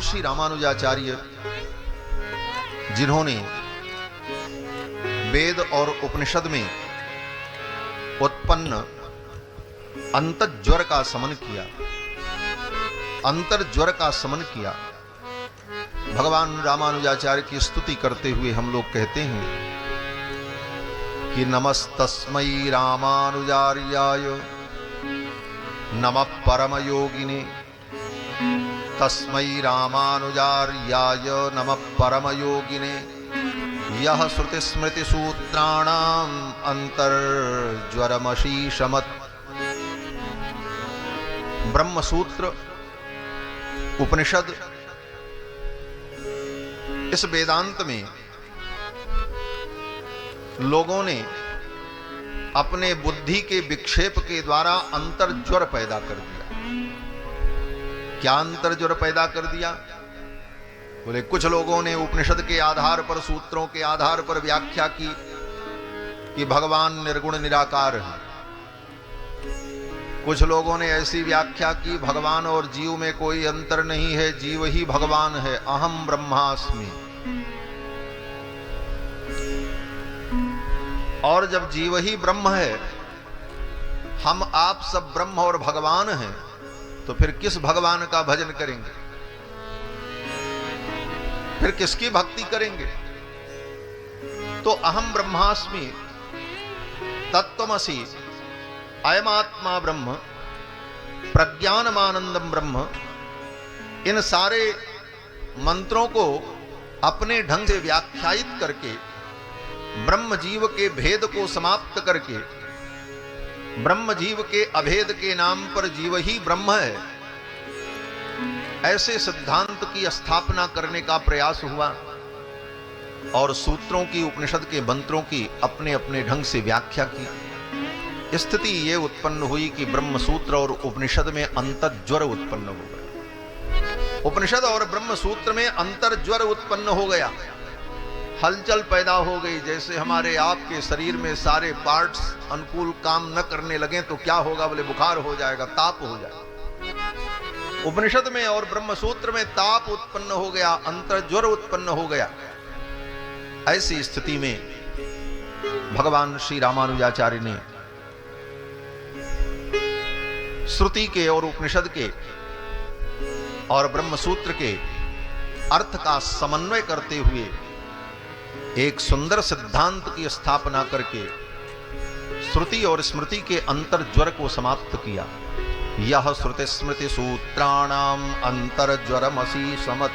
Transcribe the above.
श्री रामानुजाचार्य जिन्होंने वेद और उपनिषद में उत्पन्न अंतर्ज्वर का समन किया, अंतर्ज्वर का समन किया, भगवान रामानुजाचार्य की स्तुति करते हुए हम लोग कहते हैं कि नमस्तस्मै रामानुजार्याय नमः परमयोगिने, तस्मै रामानुजार्याय नमः परमयोगिने, यह श्रुतिस्मृतिसूत्राणाम् अंतर्ज्वरमशीषमत्। ब्रह्मसूत्र उपनिषद, इस वेदांत में लोगों ने अपने बुद्धि के विक्षेप के द्वारा अंतर्ज्वर पैदा कर दिया। क्या अंतर्ज्वर पैदा कर दिया? बोले कुछ लोगों ने उपनिषद के आधार पर, सूत्रों के आधार पर व्याख्या की कि भगवान निर्गुण निराकार है। कुछ लोगों ने ऐसी व्याख्या की भगवान और जीव में कोई अंतर नहीं है, जीव ही भगवान है, अहम ब्रह्मास्मि। और जब जीव ही ब्रह्म है, हम आप सब ब्रह्म और भगवान हैं, तो फिर किस भगवान का भजन करेंगे? फिर किसकी भक्ति करेंगे? तो अहम ब्रह्मास्मि, तत्त्वमसि, अयमात्मा ब्रह्म, प्रज्ञानमानंदम ब्रह्म, इन सारे मंत्रों को अपने ढंग से व्याख्यायित करके, ब्रह्म जीव के भेद को समाप्त करके, ब्रह्म जीव के अभेद के नाम पर जीव ही ब्रह्म है, ऐसे सिद्धांत की स्थापना करने का प्रयास हुआ और सूत्रों की, उपनिषद के मंत्रों की अपने अपने ढंग से व्याख्या की। स्थिति ये उत्पन्न हुई कि ब्रह्म सूत्र और उपनिषद में अंतर्ज्वर उत्पन्न हो गया। उपनिषद और ब्रह्म सूत्र में अंतर्ज्वर उत्पन्न हो गया, हलचल पैदा हो गई। जैसे हमारे आपके शरीर में सारे पार्ट्स अनुकूल काम न करने लगे तो क्या होगा? बोले बुखार हो जाएगा, ताप हो जाएगा। उपनिषद में और ब्रह्म सूत्र में ताप उत्पन्न हो गया, अंतर्ज्वर उत्पन्न हो गया। ऐसी स्थिति में भगवान श्री रामानुजाचार्य ने श्रुति के और उपनिषद के और ब्रह्म सूत्र के अर्थ का समन्वय करते हुए एक सुंदर सिद्धांत की स्थापना करके श्रुति और स्मृति के अंतर्ज्वर को समाप्त किया। यह श्रुति स्मृति सूत्राणाम अंतर्ज्वरमशीषमत्।